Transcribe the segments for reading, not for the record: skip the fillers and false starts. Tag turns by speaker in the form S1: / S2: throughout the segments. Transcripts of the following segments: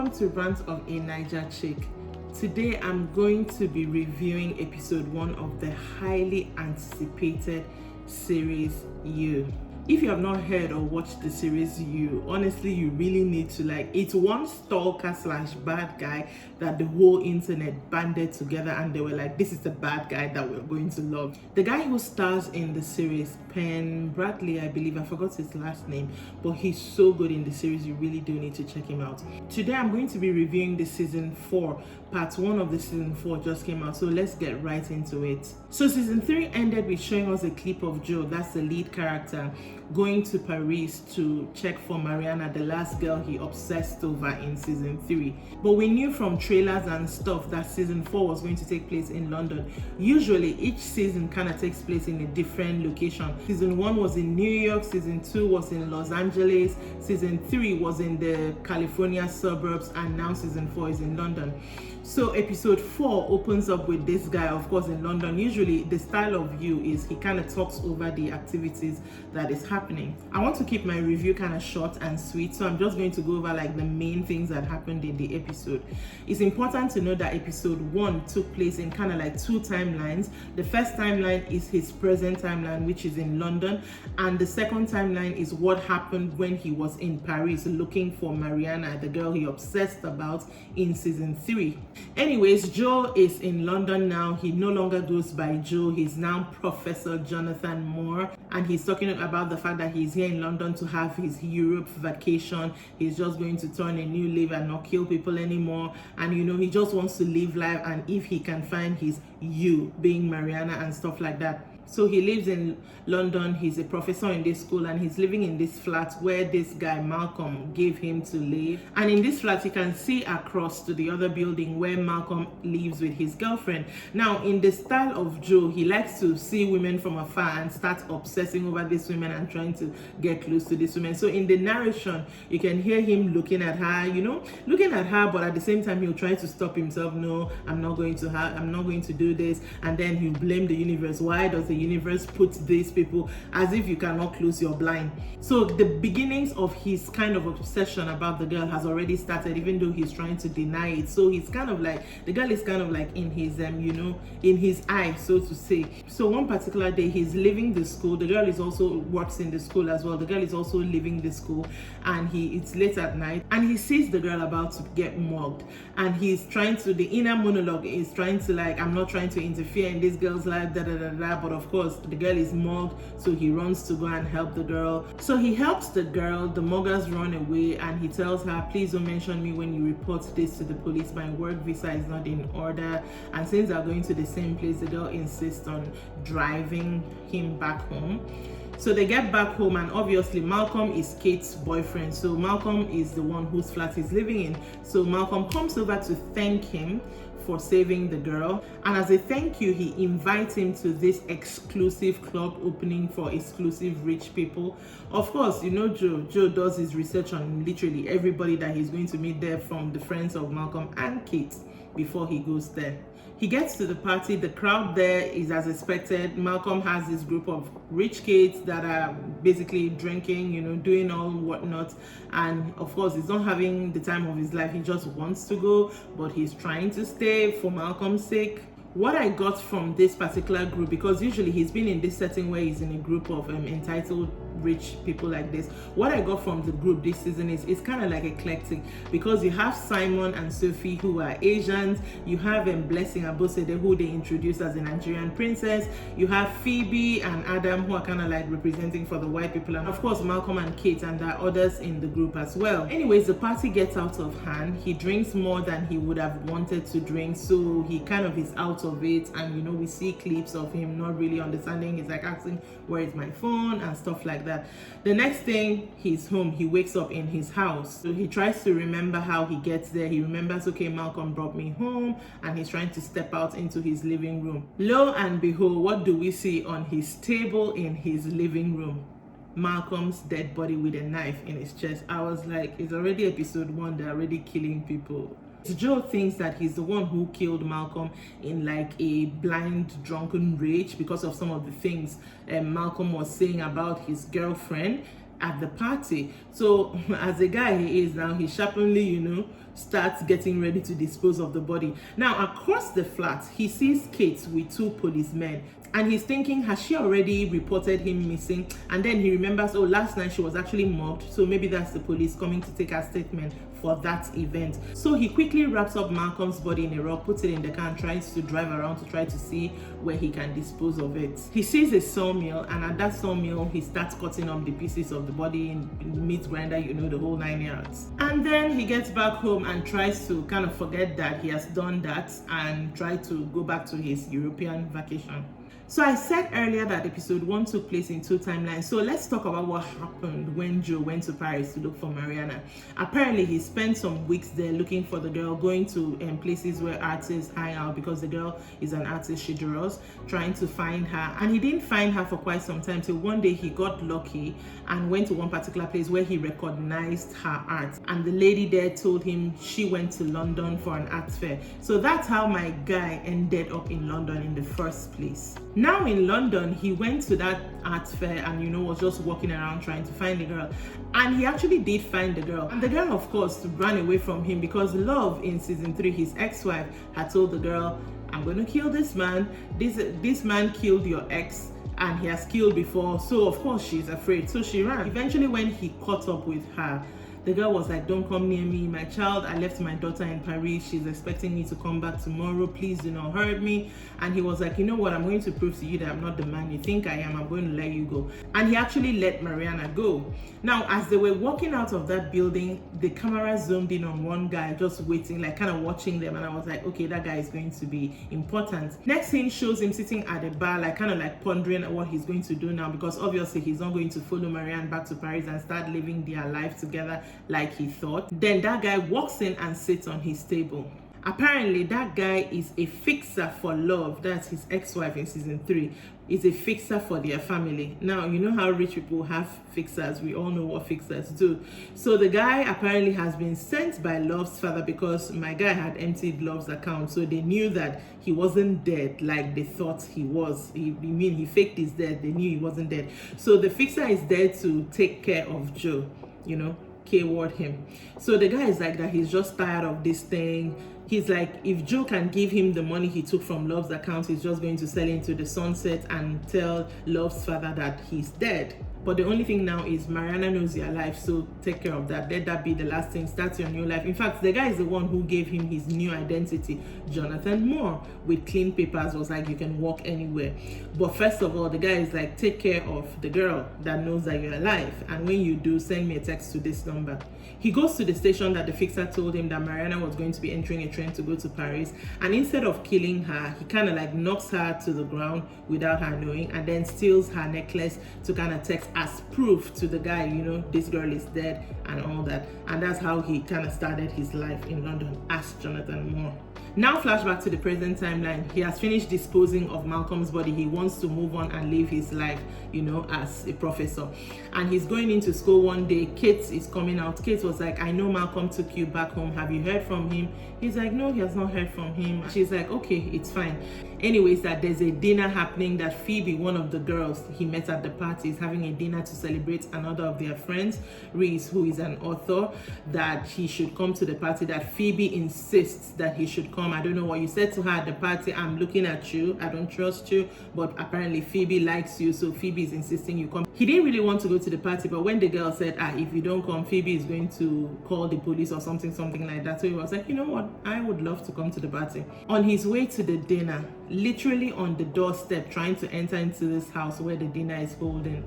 S1: welcome to Rant of a Niger Chick. Today I'm going to be reviewing episode 1 of the highly anticipated series You. If you have not heard or watched the series You, honestly you really need to. It's one stalker slash bad guy that the whole internet banded together and they were like, this is the bad guy that we're going to love. The guy who stars in the series, Penn Bradley, I believe, I forgot his last name, but he's so good in the series, you really do need to check him out. Today I'm going to be reviewing the season 4. Part 1 of the season 4 just came out, so let's get right into it. So season 3 ended with showing us a clip of Joe, that's the lead character, going to Paris to check for Mariana, the last girl he obsessed over in season 3. But we knew from trailers and stuff that season 4 was going to take place in London. Usually each season kind of takes place in a different location. Season 1 was in New York, season 2 was in Los Angeles, season 3 was in the California suburbs, and now season 4 is in London. So episode 4 opens up with this guy, of course, in London. Usually the style of You is he kind of talks over the activities that is happening. I want to keep my review kind of short and sweet, so I'm just going to go over the main things that happened in the episode. It's important to know that episode 1 took place in kind of 2 timelines. The first timeline is his present timeline, which is in London, and the second timeline is what happened when he was in Paris looking for Mariana, the girl he obsessed about in season 3. Anyways, Joe is in London now. He no longer goes by Joe. He's now Professor Jonathan Moore, and he's talking about the fact that he's here in London to have his Europe vacation. He's just going to turn a new leaf and not kill people anymore, and he just wants to live life, and if he can find his You, being Mariana and stuff like that. So he lives in London, he's a professor in this school, and he's living in this flat where this guy Malcolm gave him to live. And in this flat, you can see across to the other building where Malcolm lives with his girlfriend. Now, in the style of Joe, he likes to see women from afar and start obsessing over these women and trying to get close to these women. So in the narration, you can hear him looking at her, but at the same time, he'll try to stop himself. No, I'm not going to do this. And then he'll blame the universe. Why does the universe put these people, as if you cannot close your blind? So the beginnings of his kind of obsession about the girl has already started, even though he's trying to deny it. So he's kind of the girl is kind of in his in his eye, so to say. So one particular day he's leaving the school. The girl is also works in the school as well. The girl is also leaving the school, and it's late at night, and he sees the girl about to get mugged, and he's trying to, the inner monologue is trying to I'm not trying to interfere in this girl's life, but of course the girl is mugged, so he runs to go and help the girl. So he helps the girl, the muggers run away, and he tells her, please don't mention me when you report this to the police, my work visa is not in order. And since they're going to the same place, the girl insists on driving him back home. So they get back home, and obviously Malcolm is Kate's boyfriend, so Malcolm is the one whose flat he's living in. So Malcolm comes over to thank him for saving the girl, and as a thank you he invites him to this exclusive club opening for exclusive rich people. Of course, Joe does his research on literally everybody that he's going to meet there, from the friends of Malcolm and Kate, before he goes there. He gets to the party, the crowd there is as expected. Malcolm has this group of rich kids that are basically drinking, doing all whatnot. And of course, he's not having the time of his life. He just wants to go, but he's trying to stay for Malcolm's sake. What I got from this particular group, because usually he's been in this setting where he's in a group of entitled rich people like this, what I got from the group this season is it's kind of eclectic, because you have Simon and Sophie, who are Asians, you have Blessing Abosede, who they introduced as a Nigerian princess, you have Phoebe and Adam, who are kind of representing for the white people, and of course Malcolm and Kate, and there are others in the group as well. Anyways, the party gets out of hand. He drinks more than he would have wanted to drink, so he kind of is out of it, and we see clips of him not really understanding. He's asking, where is my phone, and stuff like that. The next thing, he's home. He wakes up in his house, so he tries to remember how he gets there. He remembers, okay, Malcolm brought me home, and he's trying to step out into his living room. Lo and behold, what do we see on his table in his living room? Malcolm's dead body with a knife in his chest. I was like, it's already episode 1, they're already killing people. Joe thinks that he's the one who killed Malcolm in a blind drunken rage because of some of the things Malcolm was saying about his girlfriend. at the party. So as a guy he is now, he sharply, starts getting ready to dispose of the body. Now across the flat, he sees Kate with 2 policemen. And he's thinking, has she already reported him missing? And then he remembers, oh, last night she was actually mobbed. So maybe that's the police coming to take her statement for that event. So he quickly wraps up Malcolm's body in a rug, puts it in the car, and tries to drive around to try to see where he can dispose of it. He sees a sawmill, and at that sawmill, he starts cutting up the pieces of the body in meat grinder, the whole 9 yards. And then he gets back home and tries to kind of forget that he has done that and try to go back to his European vacation. So I said earlier that episode 1 took place in 2 timelines. So let's talk about what happened when Joe went to Paris to look for Mariana. Apparently, he spent some weeks there looking for the girl, going to places where artists hang out because the girl is an artist, she draws, trying to find her. And he didn't find her for quite some time till one day he got lucky and went to one particular place where he recognized her art. And the lady there told him she went to London for an art fair. So that's how my guy ended up in London in the first place. Now in London, he went to that art fair and was just walking around trying to find the girl. And he actually did find the girl. And the girl, of course, ran away from him because Love in season 3, his ex-wife, had told the girl, I'm going to kill this man. This man killed your ex and he has killed before. So of course she's afraid. So she ran. Eventually when he caught up with her, the girl was like, don't come near me, my child. I left my daughter in Paris. She's expecting me to come back tomorrow. Please do not hurt me. And he was like, you know what? I'm going to prove to you that I'm not the man you think I am. I'm going to let you go. And he actually let Mariana go. Now, as they were walking out of that building, the camera zoomed in on one guy just waiting, like kind of watching them. And I was like, okay, that guy is going to be important. Next scene shows him sitting at a bar, like kind of like pondering what he's going to do now, because obviously he's not going to follow Marianne back to Paris and start living their life together like he thought. Then that guy walks in and sits on his table. Apparently that guy is a fixer for Love. That's his ex-wife in season 3. Is a fixer for their family. Now, you know how rich people have fixers. We all know what fixers do. So the guy apparently has been sent by Love's father because my guy had emptied Love's account. So they knew that he wasn't dead like they thought he was. He faked his death. They knew he wasn't dead. So the fixer is there to take care of Joe, keyword him. So the guy is like that. He's just tired of this thing. He's like, if Joe can give him the money he took from Love's account, he's just going to sell into the sunset and tell Love's father that he's dead. But the only thing now is Mariana knows you're alive, so take care of that. Let that be the last thing. Start your new life. In fact, the guy is the one who gave him his new identity. Jonathan Moore, with clean papers, was like, you can walk anywhere. But first of all, the guy is like, take care of the girl that knows that you're alive. And when you do, send me a text to this number. He goes to the station that the fixer told him that Mariana was going to be entering a train to go to Paris. And instead of killing her, he kind of like knocks her to the ground without her knowing, and then steals her necklace to kind of text as proof to the guy, this girl is dead and all that. And that's how he kind of started his life in London as Jonathan Moore. Now flashback to the present timeline. He has finished disposing of Malcolm's body. He wants to move on and live his life, as a professor. And he's going into school one day. Kate is coming out. Kate was like, I know Malcolm took you back home. Have you heard from him? He's like, no, he has not heard from him. She's like, okay, it's fine. Anyways, that there's a dinner happening, that Phoebe, one of the girls he met at the party, is having a dinner to celebrate another of their friends, Reese, who is an author, that he should come to the party, that Phoebe insists that he should come. I don't know what you said to her at the party. I'm looking at you. I don't trust you. But apparently Phoebe likes you, so Phoebe is insisting you come. He didn't really want to go to the party, but when the girl said, if you don't come, Phoebe is going to call the police or something like that. So he was like, you know what? I would love to come to the party. On his way to the dinner, literally on the doorstep, trying to enter into this house where the dinner is holding,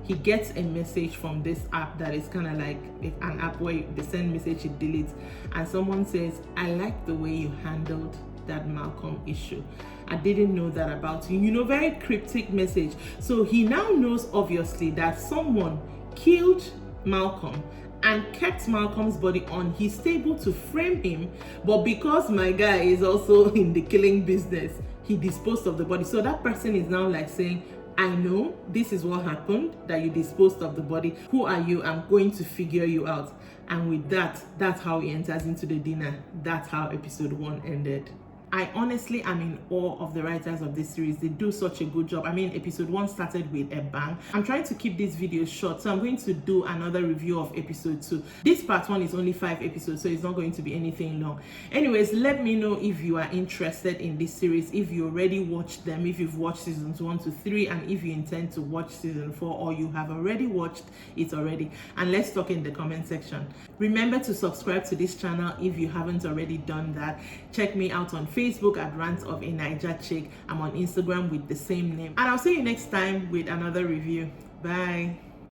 S1: he gets a message from this app that is kind of like an app where they send message, it deletes, and someone says, I like the way you handled that Malcolm issue. I didn't know that about you. Very cryptic message. So he now knows obviously that someone killed Malcolm and kept Malcolm's body on his table to frame him, but because my guy is also in the killing business, he disposed of the body. So that person is now like saying, I know this is what happened, that you disposed of the body. Who are you? I'm going to figure you out. And with that, that's how he enters into the dinner. That's how episode 1 ended. I honestly am in awe of the writers of this series. They do such a good job. I mean, episode 1 started with a bang. I'm trying to keep this video short, so I'm going to do another review of episode 2. This part 1 is only 5 episodes, so it's not going to be anything long. Anyways, let me know if you are interested in this series, if you already watched them, if you've watched seasons 1 to 3, and if you intend to watch season 4, or you have already watched it already. And let's talk in the comment section. Remember to subscribe to this channel if you haven't already done that. Check me out on Facebook at Rant of a Niger Chick. I'm on Instagram with the same name. And I'll see you next time with another review. Bye.